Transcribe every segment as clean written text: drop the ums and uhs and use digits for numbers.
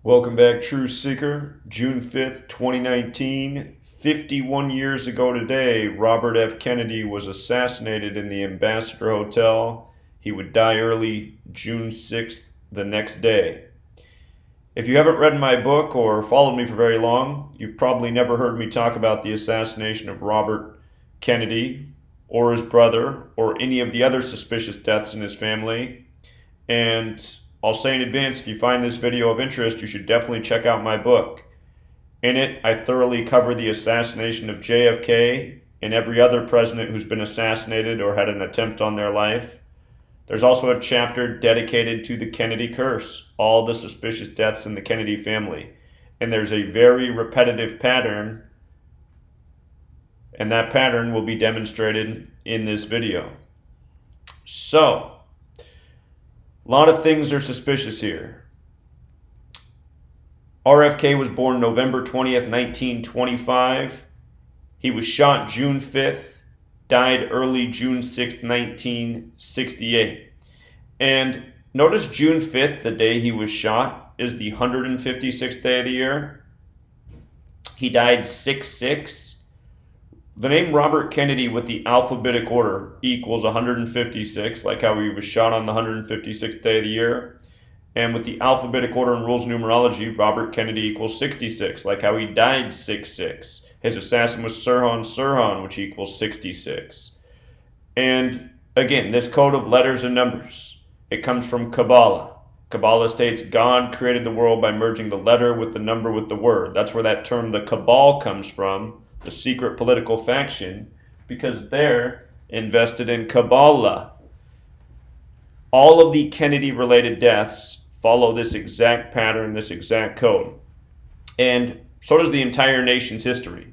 Welcome back, True Seeker. June 5th, 2019. 51 years ago today, Robert F. Kennedy was assassinated in the Ambassador Hotel. He would die early June 6th, the next day. If you haven't read my book or followed me for very long, you've probably never heard me talk about the assassination of Robert Kennedy or his brother or any of the other suspicious deaths in his family. And I'll say in advance, if you find this video of interest, you should definitely check out my book. In it, I thoroughly cover the assassination of JFK and every other president who's been assassinated or had an attempt on their life. There's also a chapter dedicated to the Kennedy curse, all the suspicious deaths in the Kennedy family. And there's a very repetitive pattern, and that pattern will be demonstrated in this video. So, a lot of things are suspicious here. RFK was born November 20th, 1925. He was shot June 5th, died early June 6th, 1968. And notice June 5th, the day he was shot, is the 156th day of the year. He died 6-6. The name Robert Kennedy with the alphabetic order equals 156, like how he was shot on the 156th day of the year. And with the alphabetic order and rules of numerology, Robert Kennedy equals 66, like how he died 6-6. His assassin was Sirhan Sirhan, which equals 66. And again, this code of letters and numbers, it comes from Kabbalah. Kabbalah states God created the world by merging the letter with the number with the word. That's where that term, the Cabal, comes from, the secret political faction, because they're invested in Kabbalah. All of the Kennedy-related deaths follow this exact pattern, this exact code. And so does the entire nation's history.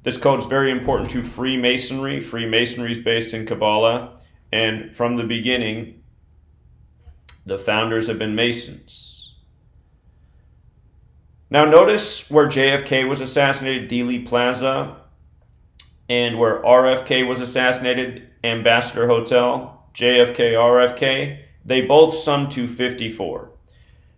This code is very important to Freemasonry. Freemasonry is based in Kabbalah, and from the beginning, the founders have been Masons. Now notice where JFK was assassinated, Dealey Plaza, and where RFK was assassinated, Ambassador Hotel, JFK, RFK, they both sum to 54.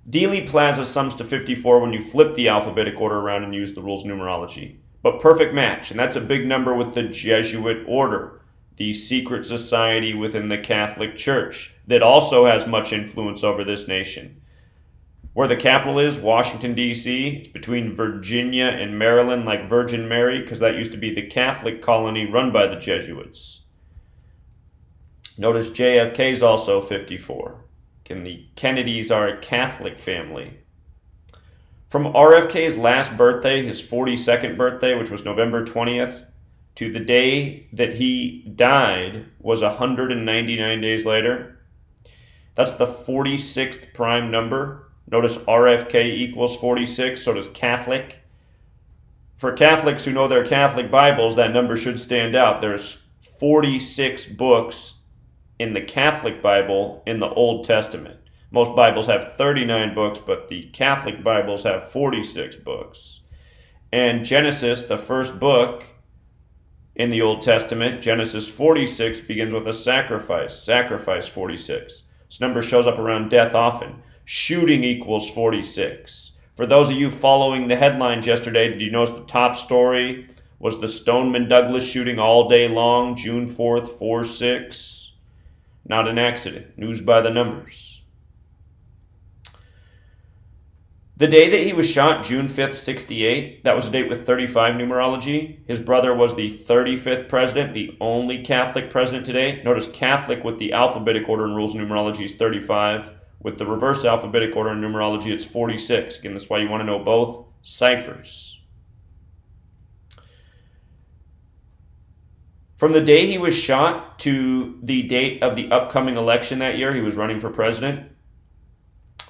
Dealey Plaza sums to 54 when you flip the alphabetic order around and use the rules of numerology. But perfect match, and that's a big number with the Jesuit order, the secret society within the Catholic Church that also has much influence over this nation. Where the capital is, Washington, D.C., it's between Virginia and Maryland, like Virgin Mary, because that used to be the Catholic colony run by the Jesuits. Notice JFK is also 54. And the Kennedys are a Catholic family. From RFK's last birthday, his 42nd birthday, which was November 20th, to the day that he died was 199 days later. That's the 46th prime number. Notice RFK equals 46, so does Catholic. For Catholics who know their Catholic Bibles, that number should stand out. There's 46 books in the Catholic Bible in the Old Testament. Most Bibles have 39 books, but the Catholic Bibles have 46 books. And Genesis, the first book in the Old Testament, Genesis 46, begins with a sacrifice, sacrifice 46. This number shows up around death often. Shooting equals 46. For those of you following the headlines yesterday, did you notice the top story was the Stoneman Douglas shooting all day long, June 4th, 4-6? Not an accident. News by the numbers. The day that he was shot, June 5th, 68, that was a date with 35 numerology. His brother was the 35th president, the only Catholic president to date. Notice Catholic with the alphabetic order and rules of numerology is 35. With the reverse alphabetic order and numerology, it's 46. Again, that's why you want to know both ciphers. From the day he was shot to the date of the upcoming election that year, he was running for president.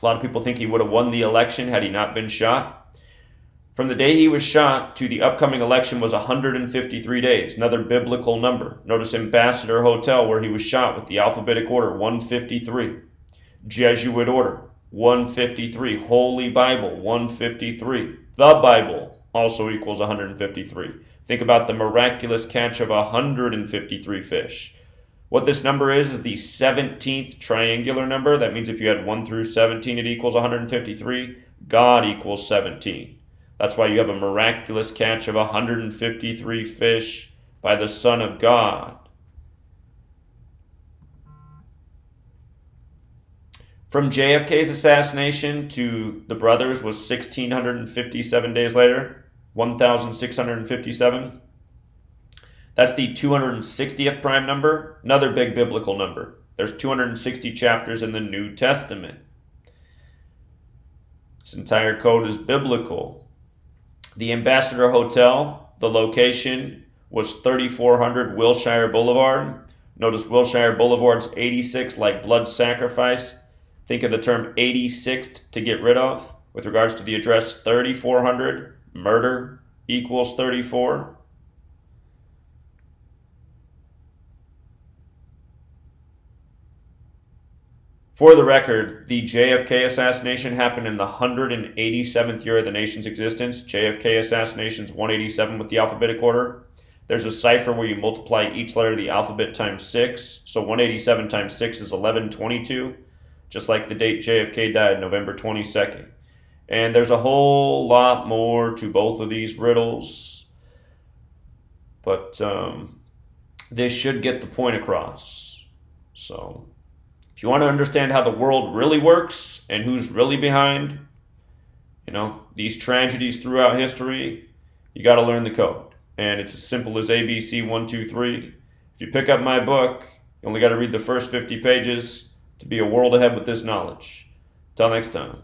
A lot of people think he would have won the election had he not been shot. From the day he was shot to the upcoming election was 153 days, another biblical number. Notice Ambassador Hotel where he was shot with the alphabetic order, 153. Jesuit order, 153. Holy Bible, 153. The Bible also equals 153. Think about the miraculous catch of 153 fish. What this number is the 17th triangular number. That means if you had 1 through 17, it equals 153. God equals 17. That's why you have a miraculous catch of 153 fish by the Son of God. From JFK's assassination to the brothers was 1,657 days later, 1,657. That's the 260th prime number, another big biblical number. There's 260 chapters in the New Testament. This entire code is biblical. The Ambassador Hotel, the location was 3400 Wilshire Boulevard. Notice Wilshire Boulevard's 86 like blood sacrifice. Think of the term 86th to get rid of. With regards to the address 3400, murder equals 34. For the record, the JFK assassination happened in the 187th year of the nation's existence. JFK assassination's 187 with the alphabetic order. There's a cipher where you multiply each letter of the alphabet times 6. So 187 times 6 is 1122, just like the date JFK died, November 22nd. And there's a whole lot more to both of these riddles, but this should get the point across. So if you want to understand how the world really works and who's really behind, these tragedies throughout history, you got to learn the code. And it's as simple as ABC 1, 2, 3. If you pick up my book, you only got to read the first 50 pages to be a world ahead with this knowledge. Till next time.